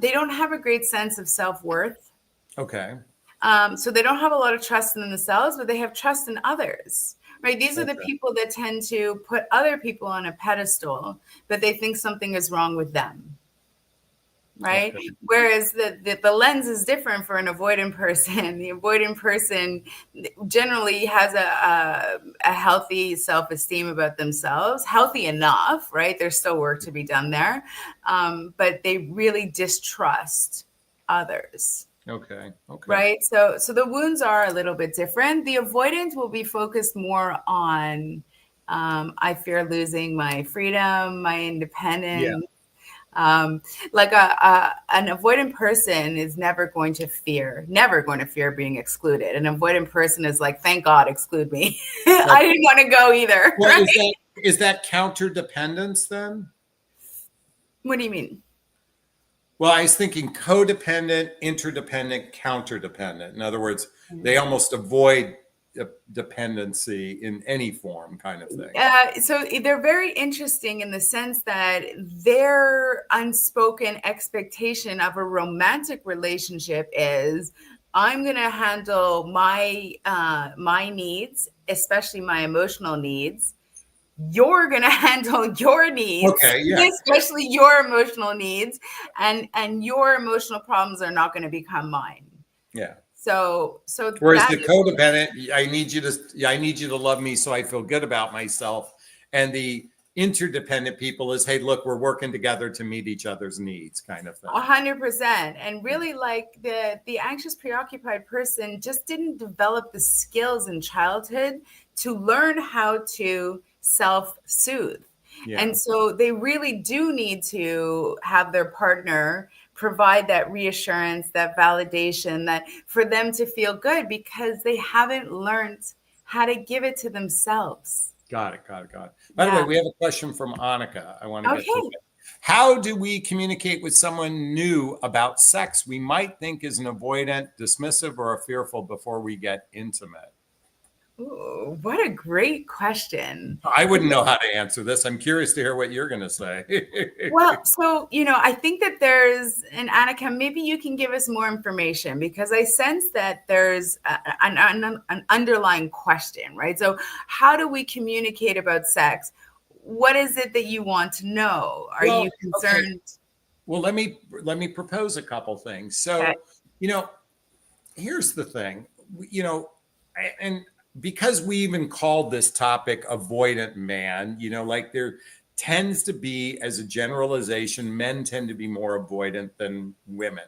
they don't have a great sense of self-worth. Okay. So they don't have a lot of trust in themselves, but they have trust in others, right? These are the people that tend to put other people on a pedestal, but they think something is wrong with them. Right. Okay. Whereas the lens is different for an avoidant person. The avoidant person generally has a healthy self-esteem about themselves, healthy enough, right? There's still work to be done there. But they really distrust others. Okay. Right. So the wounds are a little bit different. The avoidant will be focused more on, I fear losing my freedom, my independence. Yeah. Like an avoidant person is never going to fear being excluded. An avoidant person is like, thank God, exclude me. Okay. I didn't want to go either. Well, right? Is that counter dependence then? What do you mean? Well, I was thinking codependent, interdependent, counterdependent. In other words, they almost avoid dependency in any form, kind of thing. So they're very interesting in the sense that their unspoken expectation of a romantic relationship is, I'm going to handle my needs, especially my emotional needs. You're going to handle your needs, okay, yeah. Especially your emotional needs, and your emotional problems are not going to become mine. Yeah. So whereas the codependent, I need you to love me so I feel good about myself. And the interdependent people is, hey, look, we're working together to meet each other's needs, kind of thing. 100%. And really, like the anxious, preoccupied person just didn't develop the skills in childhood to learn how to self-soothe. Yeah. And so they really do need to have their partner provide that reassurance, that validation, that for them to feel good, because they haven't learned how to give it to themselves. Got it. By the way, we have a question from Annika. I want to get to it. How do we communicate with someone new about sex we might think is an avoidant, dismissive, or a fearful before we get intimate? Ooh, what a great question. I wouldn't know how to answer this. I'm curious to hear what you're going to say. Well, so, I think that there's, and Annika, maybe you can give us more information, because I sense that there's an underlying question, right? So how do we communicate about sex? What is it that you want to know? Are you concerned? Okay. Well, let me propose a couple things. So, here's the thing, and because we even called this topic avoidant man, like there tends to be, as a generalization, men tend to be more avoidant than women.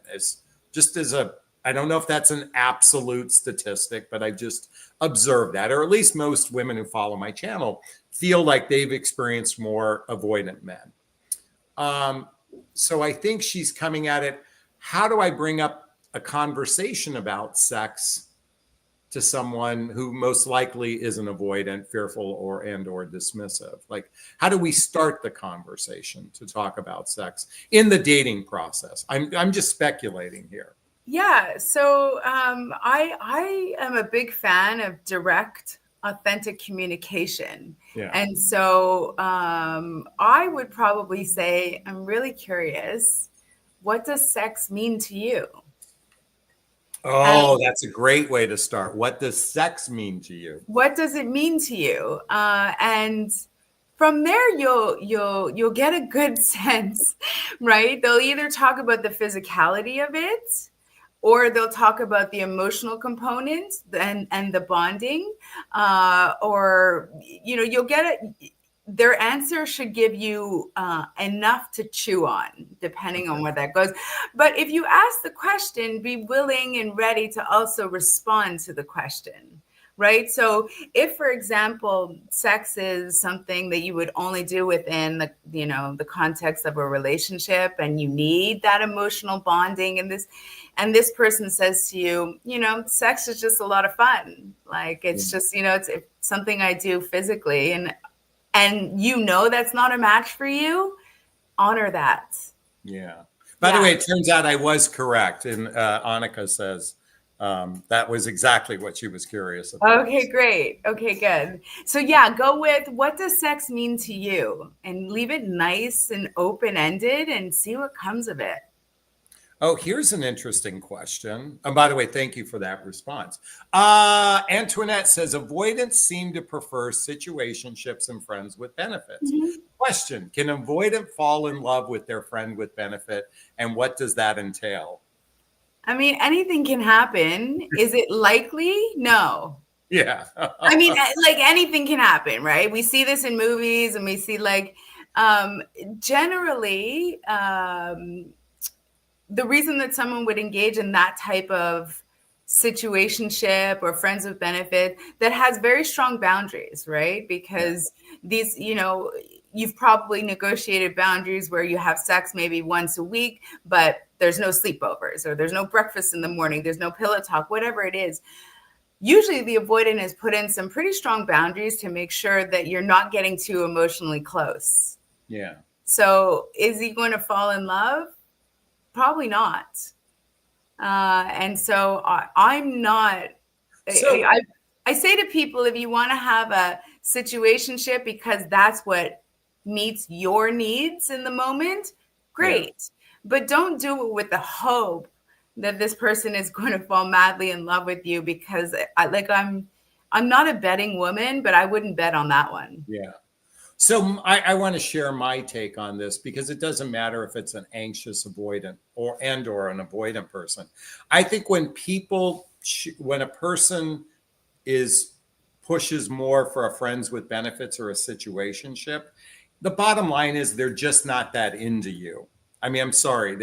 I don't know if that's an absolute statistic, but I just observed that, or at least most women who follow my channel feel like they've experienced more avoidant men. So I think she's coming at it, how do I bring up a conversation about sex to someone who most likely is an avoidant, fearful, or dismissive? Like, how do we start the conversation to talk about sex in the dating process? I'm just speculating here. Yeah. So I am a big fan of direct, authentic communication. Yeah. And so I would probably say, I'm really curious. what does sex mean to you? Oh, that's a great way to start. What does sex mean to you? What does it mean to you? And from there, you'll get a good sense, right? They'll either talk about the physicality of it, or they'll talk about the emotional component and the bonding, or you'll get it. Their answer should give you enough to chew on, depending on where that goes. But if you ask the question, be willing and ready to also respond to the question, right? So if, for example, sex is something that you would only do within the context of a relationship, and you need that emotional bonding, and this person says to you, sex is just a lot of fun. Like, it's just, it's something I do physically, and that's not a match for you, honor that. Yeah. By the way, it turns out I was correct. And Annika says that was exactly what she was curious about. Okay, great. Okay, good. So yeah, go with, what does sex mean to you? And leave it nice and open-ended and see what comes of it. Oh, here's an interesting question. And by the way, thank you for that response. Antoinette says, avoidants seem to prefer situationships and friends with benefits. Mm-hmm. Question, can avoidant fall in love with their friend with benefit? And what does that entail? I mean, anything can happen. Is it likely? No. Yeah. I mean, like, anything can happen, right? We see this in movies, and we see, like, generally, the reason that someone would engage in that type of situationship or friends with benefit that has very strong boundaries, right? Because these, you've probably negotiated boundaries where you have sex maybe once a week, but there's no sleepovers, or there's no breakfast in the morning, there's no pillow talk, whatever it is. Usually the avoidant has put in some pretty strong boundaries to make sure that you're not getting too emotionally close. Yeah. So is he going to fall in love? Probably not. And so I'm not. So, I say to people, if you want to have a situationship because that's what meets your needs in the moment, great. Yeah. But don't do it with the hope that this person is going to fall madly in love with you, because I'm not a betting woman, but I wouldn't bet on that one. Yeah. So I want to share my take on this, because it doesn't matter if it's an anxious avoidant or an avoidant person. I think when a person pushes more for a friends with benefits or a situationship, the bottom line is they're just not that into you. I mean, I'm sorry.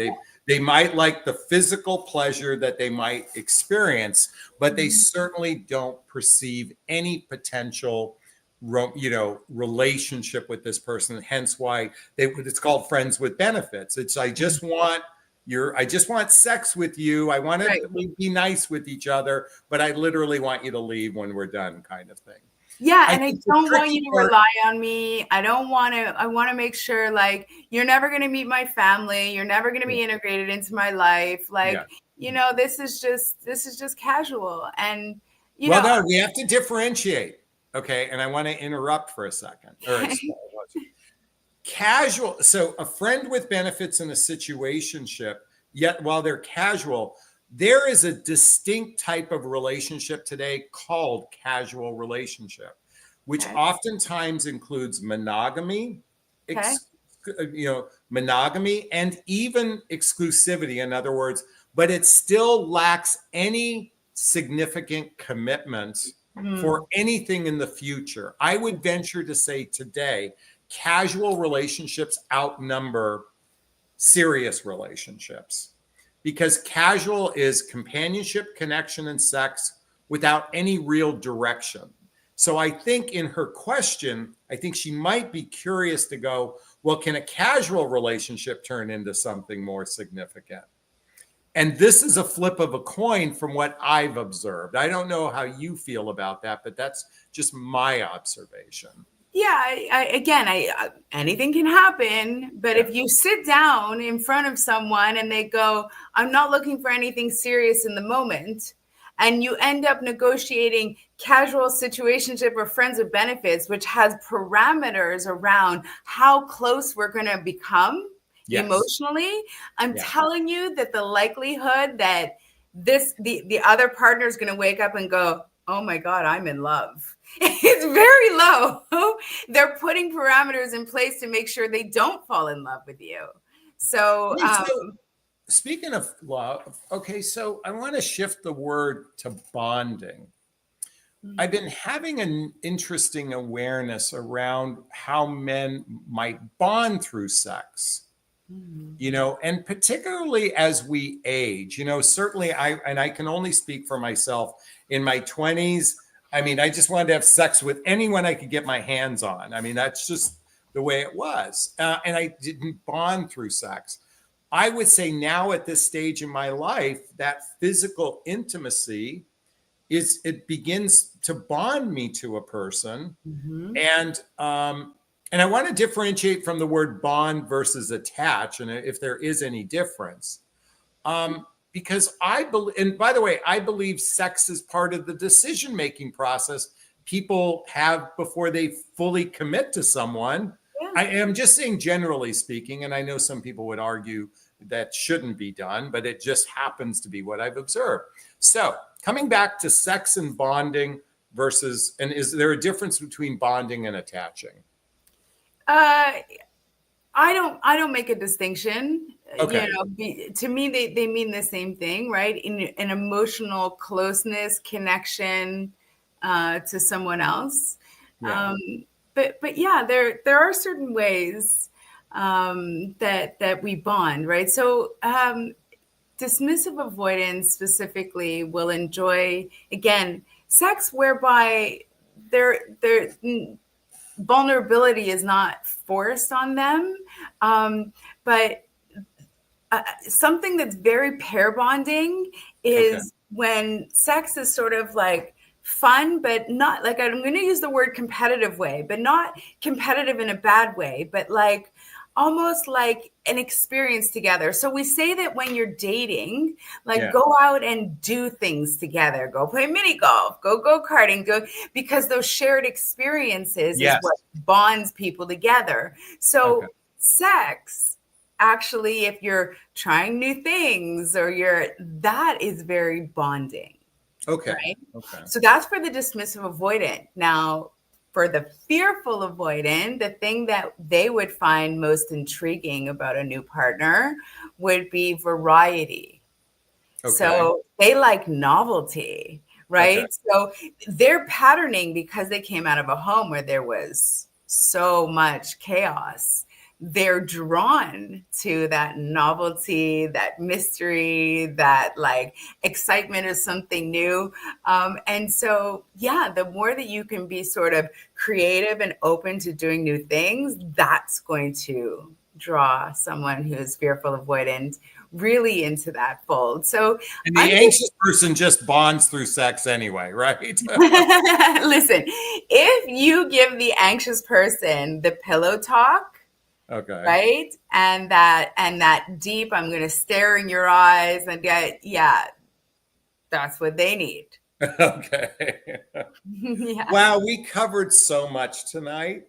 They might like the physical pleasure that they might experience, but they certainly don't perceive any potential relationship with this person. Hence why it's called friends with benefits. It's, I just want sex with you. I want to be nice with each other, but I literally want you to leave when we're done, kind of thing. Yeah. And I don't want you to rely on me. I want to make sure, like, you're never going to meet my family. You're never going to be integrated into my life. Like, this is just casual. And, no, we have to differentiate. Okay. And I want to interrupt for a second. Casual. So a friend with benefits in a situationship, yet while they're casual, there is a distinct type of relationship today called casual relationship, which oftentimes includes monogamy, monogamy, and even exclusivity. In other words, but it still lacks any significant commitment for anything in the future. I would venture to say today, casual relationships outnumber serious relationships, because casual is companionship, connection, and sex without any real direction. So I think in her question, I think she might be curious to go, well, can a casual relationship turn into something more significant? And this is a flip of a coin from what I've observed. I don't know how you feel about that, but that's just my observation. Yeah, anything can happen. But if you sit down in front of someone and they go, I'm not looking for anything serious in the moment, and you end up negotiating casual situationship or friends with benefits, which has parameters around how close we're going to become Yes. emotionally, I'm Yeah. telling you that the likelihood that the other partner is going to wake up and go, oh my God, I'm in love. It's very low. They're putting parameters in place to make sure they don't fall in love with you. So, Wait, so speaking of love, okay, so I want to shift the word to bonding. I've been having an interesting awareness around how men might bond through sex, and particularly as we age, certainly I can only speak for myself in my 20s. I mean, I just wanted to have sex with anyone I could get my hands on. I mean, that's just the way it was. And I didn't bond through sex. I would say now at this stage in my life, that physical intimacy it begins to bond me to a person. And I want to differentiate from the word bond versus attach, and if there is any difference. Because I believe, and by the way, I believe sex is part of the decision-making process people have before they fully commit to someone. yeah. I am just saying, generally speaking, and I know some people would argue that shouldn't be done, but it just happens to be what I've observed. So coming back to sex and bonding versus, and is there a difference between bonding and attaching? I don't make a distinction. Okay. To me, they mean the same thing, right? In an emotional closeness, connection to someone else. Yeah. But yeah, there are certain ways that we bond, right? So dismissive avoidance specifically will enjoy, again, sex whereby their vulnerability is not forced on them, but something that's very pair bonding Okay. is when sex is sort of like fun, but not like, I'm going to use the word competitive way, but not competitive in a bad way, but like almost like an experience together. So we say that when you're dating, like Yeah. go out and do things together, go play mini golf, go karting, go, because those shared experiences is Yes. what bonds people together. Okay. So sex, actually, if you're trying new things or that is very bonding. Okay. Right. Okay. So that's for the dismissive avoidant. Now, for the fearful avoidant, the thing that they would find most intriguing about a new partner would be variety. Okay. So they like novelty, Okay. right? So they're patterning because they came out of a home where there was so much chaos. They're drawn to that novelty, that mystery, that like excitement of something new. And so, yeah, the more that you can be sort of creative and open to doing new things, that's going to draw someone who's fearful avoidant really into that fold. So And the I'm anxious person just bonds through sex anyway, right? listen, if you give the anxious person the pillow talk, Okay. right? And that deep, I'm gonna stare in your eyes and get, yeah, that's what they need. Okay. Yeah. Wow, we covered so much tonight.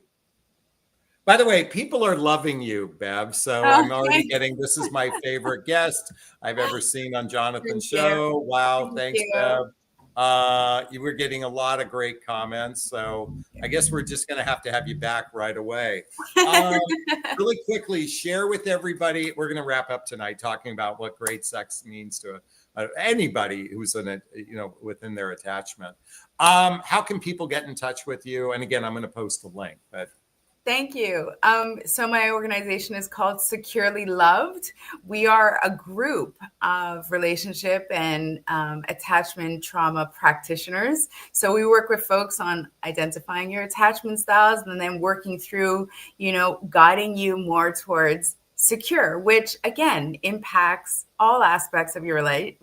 By the way, people are loving you, Bev. So I'm already Okay. getting this is my favorite guest I've ever seen on Jonathan's Thank you. show. Wow, Thank thanks, Bev. you. You were getting a lot of great comments. So I guess we're just going to have you back right away. Um, really quickly, share with everybody. We're going to wrap up tonight talking about what great sex means to anybody who's in it, within their attachment. How can people get in touch with you? And again, I'm going to post the link, but Thank you. So my organization is called Securely Loved. We are a group of relationship and attachment trauma practitioners. So we work with folks on identifying your attachment styles and then working through, guiding you more towards secure, which again impacts all aspects of your life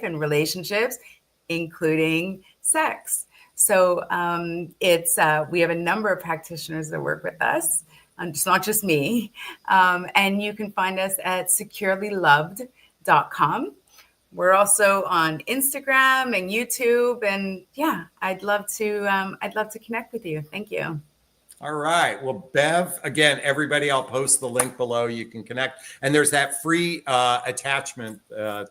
and relationships, including sex. So we have a number of practitioners that work with us. It's not just me. And you can find us at securelyloved.com. We're also on Instagram and YouTube. And yeah, I'd love to connect with you. Thank you. All right. Well, Bev, again, everybody, I'll post the link below. You can connect. And there's that free attachment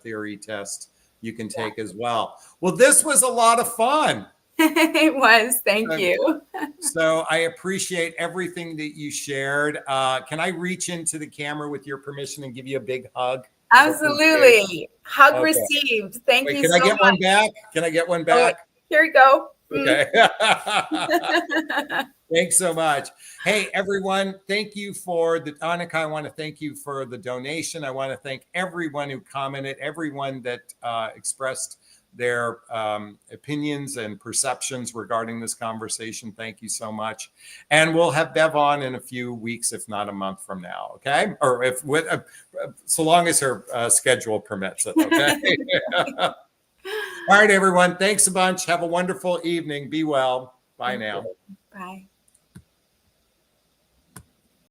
theory test you can take as well. Well, this was a lot of fun. It was. Thank you. So I appreciate everything that you shared. Can I reach into the camera with your permission and give you a big hug? Absolutely. Hug Okay. received. Thank Wait, you can so I get much. one back? Can I get one back? Oh, here we go. Okay. Thanks so much. Hey, everyone. Thank you for the Annika. I want to thank you for the donation. I want to thank everyone who commented, everyone that expressed their opinions and perceptions regarding this conversation. Thank you so much. And we'll have Bev on in a few weeks, if not a month from now. Okay. Or if with so long as her schedule permits it. Okay. All right, everyone. Thanks a bunch. Have a wonderful evening. Be well. Bye now. Bye.